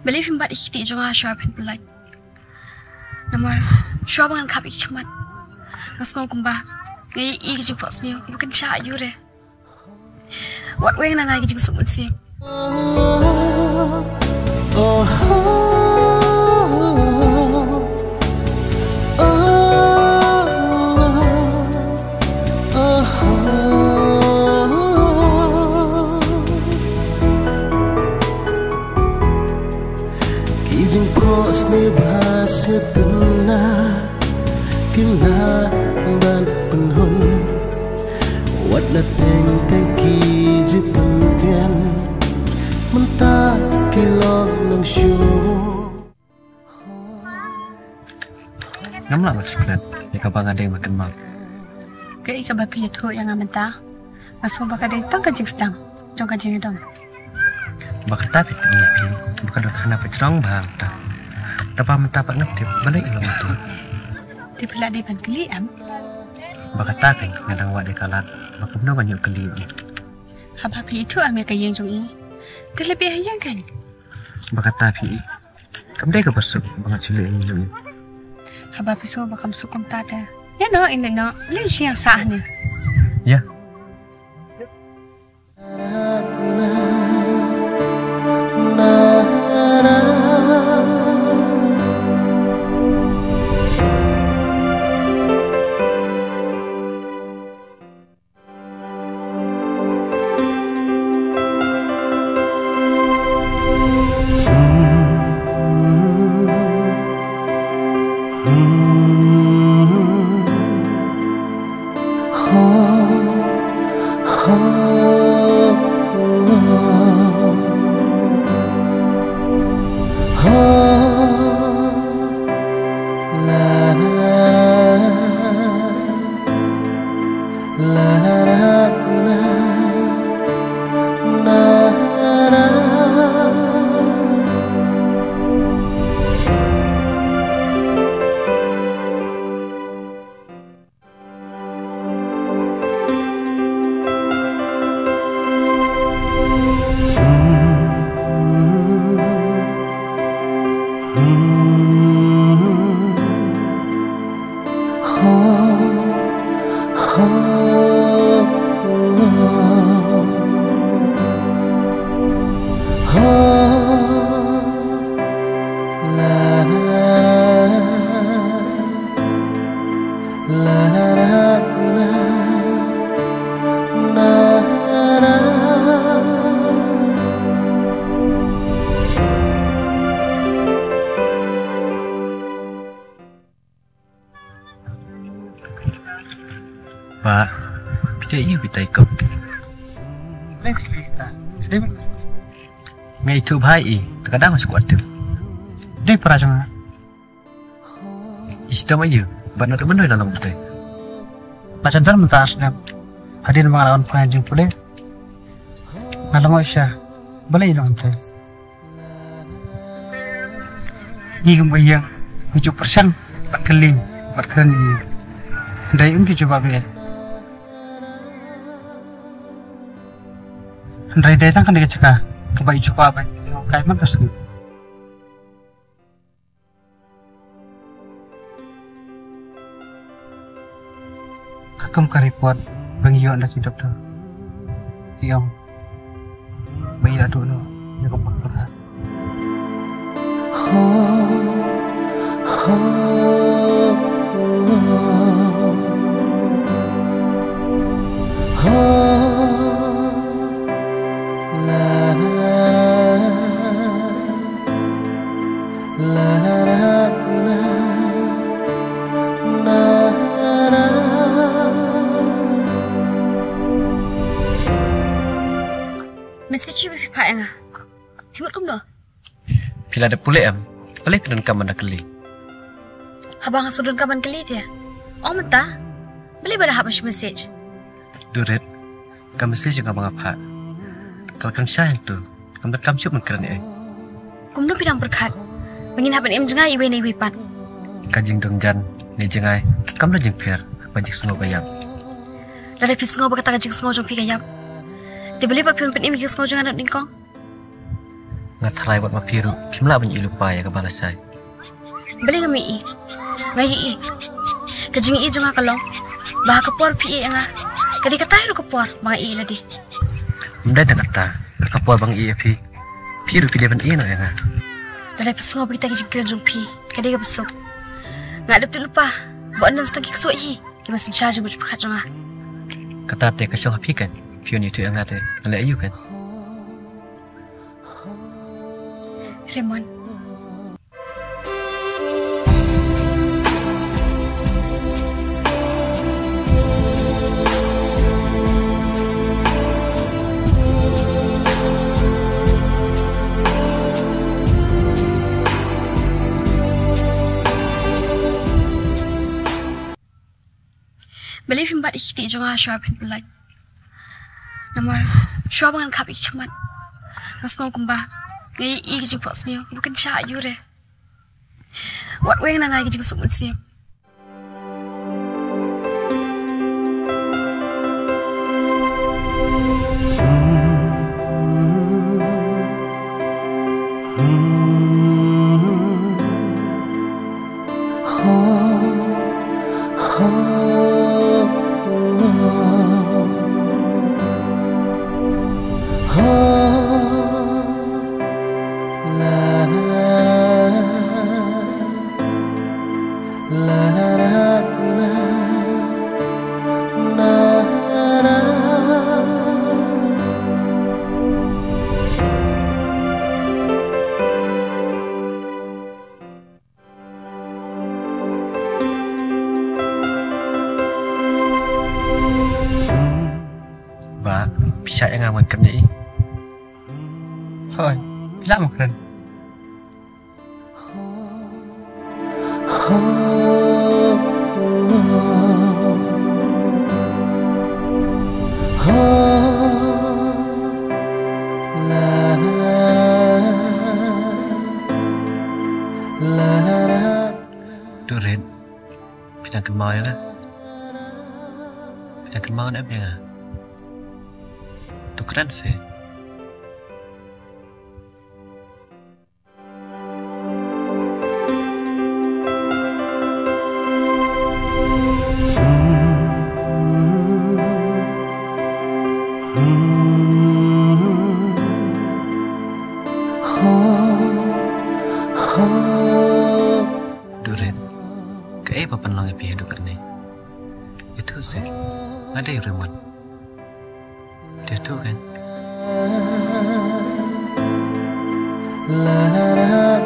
believe him but ikti jonga shop in like namar shop ngan kap ikmat ngasngo kumba ngai ik jing pos ni bukan cha yure what way na ngai jing sumut si Ni bahasa tenang kila ban penhun wat na teng teng ki ji pentian mentah kilo nang shu ngamla maksudnya ya kabang ada yang makan mal ke ika bapi itu yang amenta aso bakade tang ka jingstang jong ka jing dong bakata tik ni bukan kana pecerong bang ta Tapa mentapak ngetip balik ilmu itu. Dipelak di ban keli am. Bakatakan ngadang wak dekalat, maka benar banyak keli ini. Habapi itu ame kayang jong i. Terlebih hayang kan. Bakatapi, kamu dek bersuk banget cilik ini jong i. Habapi so bakam sukum tada. Ya no ini no, lain siang sah ni. Ya. Pak, kita ini kita ikut. Ngai tu baik, terkadang masuk waktu. Dia perasaan. Istam aja, benar benar dalam betul. Macam tu mentas nak hadir mengalaman pengajian boleh. Malam Aisyah, boleh dalam betul. Ini kemudian 7% berkeling, berkelan ini. Dari ini coba be. Dari datang kan dia cakap, kebaik coba apa? Kayak mana sih? Kakam karipot bagi yo anda dokter. Tiang, bayi dah dulu, dia kemak berat. Mesti cuba pipa yang ah. Himut kum no. Bila ada pulih am, boleh pedan kaman nak keli. Habang sudun kaman keli dia. Oh mentah, boleh pada habis message. Duret, kamu mesti juga mengapa? Kalau kan saya tu, kamu kamu cuba mengkeran ni. Kum no bidang berkat. Mengin hapan em jengai iwe ni wipan. Kajing dongjan, ni jengai, kamu dah jengper, banyak semua gayam. Lada pis ngau berkata kajing ngau jong pi gayam. Dia boleh apa pun penim kis ngau jangan nak ningkong. Ngatrai buat mapiru, pimla banyak lupa ya kepala saya. Beli kami i. Ngai i. Kajing i junga kalong. Bah kepor pi i nga. Kadi katay ro kepor mga i ladi. Mda dan kata, berkapua bang iya pi. Piru pilih ban iya no ya nga. Lalai pesngo kita kajing kerjung pi. Kadi ka besok. Nga adap tu lupa. Buat nan setang kikso i. Kimasin charge bujuk perkat junga. Kata te kasyong api kan. Pion itu yang ngate, ngalai ayu kan. Raymond. Believe him, but ich die junge Schwabin belai. Namar Schwabangan kap ich mat. Nas ngom kumba. Ngai i kijing pos niyo. Bukan sya yu re. Wat weng na ngai kijing sukun siyo. Ba, bisa yang aman kan ni. Hoi, bila mau keren? Durin, pinang kemau ya kan? Pinang kemau nak apa ya? Tu keren sih. Durin, kayak apa penolangnya pihak hidup ini? Itu sih, ada yang remote. Dia tu kan. La la la